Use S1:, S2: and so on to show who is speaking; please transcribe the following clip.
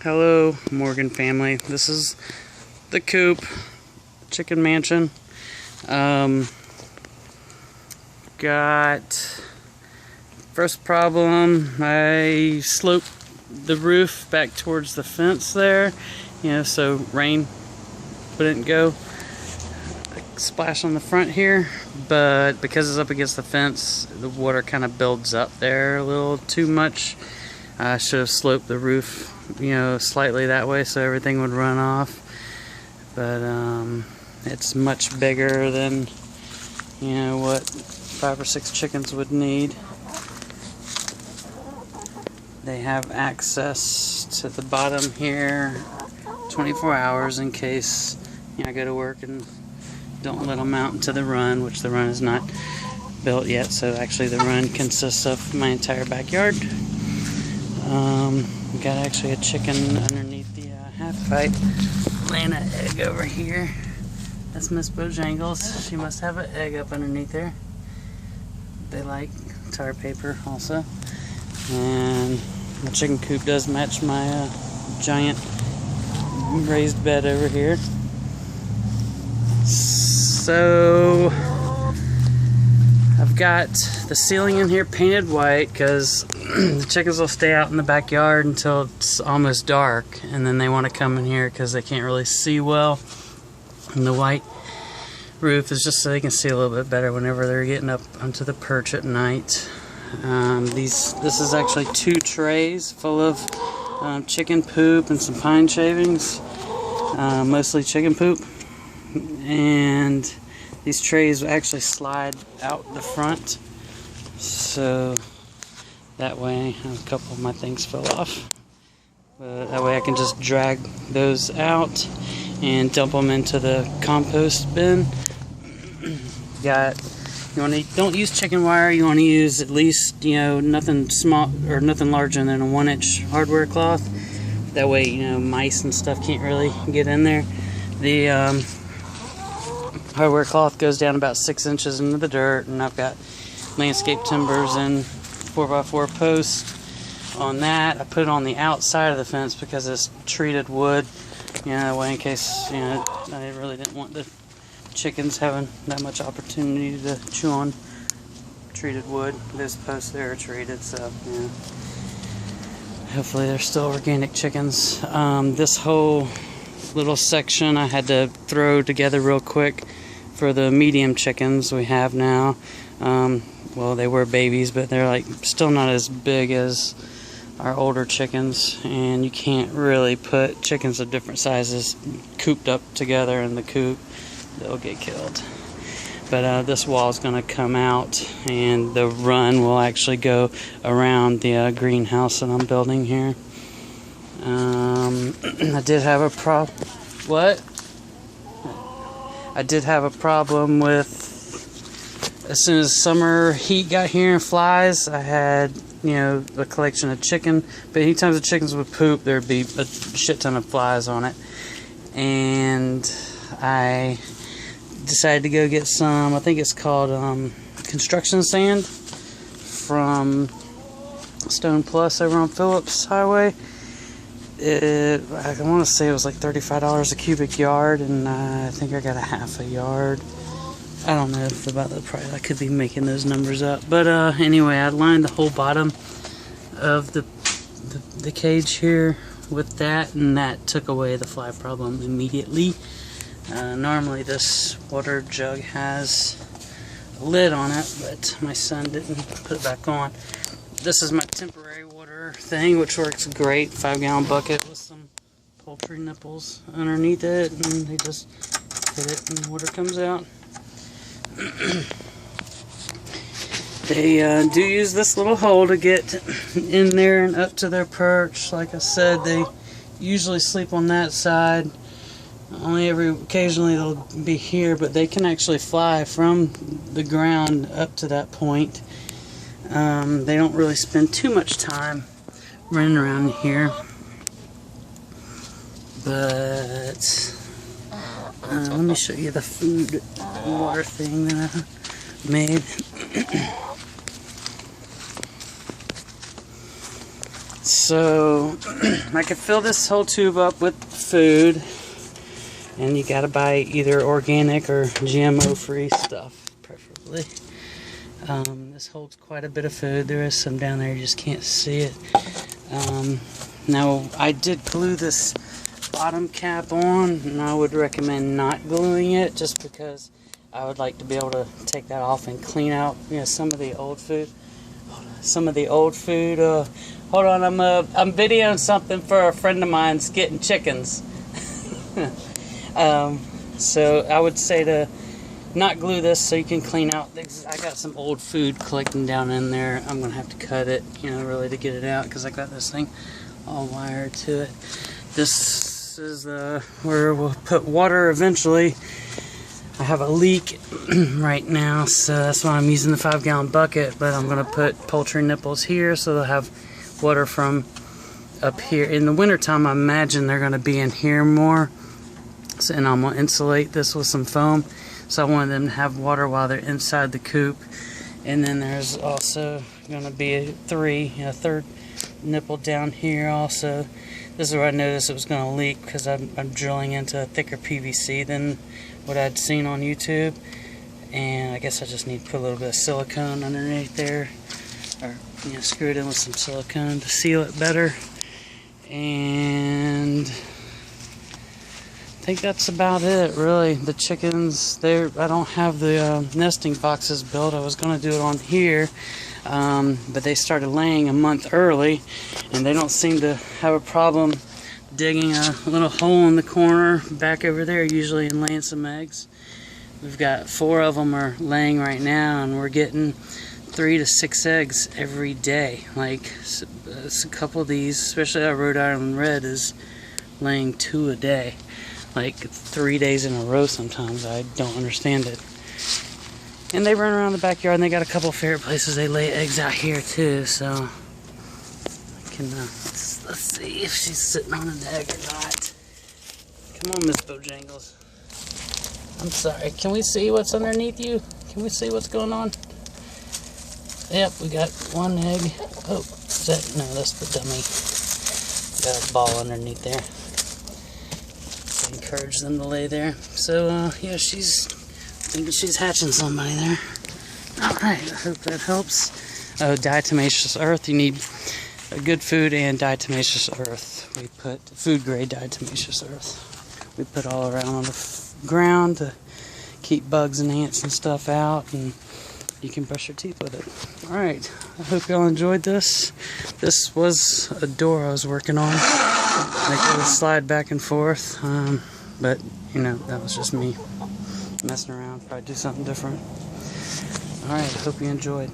S1: Hello, Morgan family. This is the Coop Chicken Mansion. Got first problem. I sloped the roof back towards the fence there, so rain wouldn't go splash on the front here. But because it's up against the fence, the water kind of builds up there a little too much. I should have sloped the roof, slightly that way so everything would run off. But it's much bigger than, what 5 or 6 chickens would need. They have access to the bottom here 24 hours in case I go to work and don't let them out into the run, which the run is not built yet. So actually the run consists of my entire backyard. Got actually a chicken underneath the half pipe, laying an egg over here. That's Miss Bojangles. She must have an egg up underneath there. They like tar paper also. And my chicken coop does match my giant raised bed over here. So I've got the ceiling in here painted white because the chickens will stay out in the backyard until it's almost dark, and then they want to come in here because they can't really see well. And the white roof is just so they can see a little bit better whenever they're getting up onto the perch at night. This is actually 2 trays full of chicken poop and some pine shavings, mostly chicken poop. And these trays actually slide out the front, so that way a couple of my things fell off. But that way I can just drag those out and dump them into the compost bin. Don't use chicken wire. You want to use at least nothing small or nothing larger than a 1-inch hardware cloth. That way mice and stuff can't really get in there. The hardware cloth goes down about 6 inches into the dirt, and I've got landscape timbers and 4x4 posts on that. I put it on the outside of the fence because it's treated wood, that way in case I really didn't want the chickens having that much opportunity to chew on treated wood. Those posts there are treated, so hopefully they're still organic chickens. This whole little section I had to throw together real quick for the medium chickens we have now. Well, they were babies, but they're still not as big as our older chickens, and you can't really put chickens of different sizes cooped up together in the coop. They'll get killed. But this wall is going to come out, and the run will actually go around the greenhouse that I'm building here. I did have a problem with, as soon as summer heat got here and flies, I had a collection of chicken, but anytime the chickens would poop, there'd be a shit ton of flies on it. And I decided to go get some, I think it's called construction sand from Stone Plus over on Phillips Highway. I want to say it was like $35 a cubic yard, and I think I got a half a yard. I don't know about the price. I could be making those numbers up. But anyway, I lined the whole bottom of the cage here with that, and that took away the fly problem immediately. Normally this water jug has a lid on it, but my son didn't put it back on. This is my temporary water thing, which works great. 5-gallon bucket with some poultry nipples underneath it, and they just hit it and water comes out. They do use this little hole to get in there and up to their perch. Like I said, they usually sleep on that side. Only occasionally they'll be here, but they can actually fly from the ground up to that point. They don't really spend too much time running around here, but let me show you the food water thing that I made. So I could fill this whole tube up with food, and you gotta buy either organic or GMO free stuff, preferably. This holds quite a bit of food. There is some down there, you just can't see it. Now I did glue this bottom cap on, and I would recommend not gluing it just because I would like to be able to take that off and clean out, you know, some of the old food. Hold on, I'm videoing something for a friend of mine's getting chickens. So I would say to not glue this so you can clean out. I got some old food collecting down in there. I'm gonna have to cut it, you know, really to get it out because I got this thing all wired to it. This is where we'll put water eventually. I have a leak right now, so that's why I'm using the 5-gallon bucket, but I'm going to put poultry nipples here so they'll have water from up here. In the wintertime, I imagine they're going to be in here more, so, and I'm going to insulate this with some foam, so I want them to have water while they're inside the coop. And then there's also going to be a third nipple down here also. This is where I noticed it was going to leak because I'm drilling into a thicker PVC than what I'd seen on YouTube, and I guess I just need to put a little bit of silicone underneath there, or you know, screw it in with some silicone to seal it better. And I think that's about it, really. The chickens, I don't have the nesting boxes built. I was going to do it on here, but they started laying a month early, and they don't seem to have a problem digging a little hole in the corner back over there, usually, and laying some eggs. We've got 4 of them are laying right now, and we're getting 3 to 6 eggs every day. Like, it's a couple of these, especially that Rhode Island Red, is laying 2 a day, like 3 days in a row sometimes. I don't understand it. And they run around the backyard, and they got a couple of favorite places they lay eggs out here too, so I can let's see if she's sitting on an egg or not. Come on, Miss Bojangles. I'm sorry. Can we see what's underneath you? Can we see what's going on? Yep, we got 1 egg. Oh, is that? No, that's the dummy. Got a ball underneath there. I encourage them to lay there. So, yeah, she's thinking she's hatching somebody there. Alright, I hope that helps. Oh, diatomaceous earth. You need good food and diatomaceous earth. We put food grade diatomaceous earth. We put all around on the ground to keep bugs and ants and stuff out, and you can brush your teeth with it. Alright, I hope y'all enjoyed this. This was a door I was working on. Make it slide back and forth, but you know, that was just me messing around. Probably do something different. Alright, hope you enjoyed.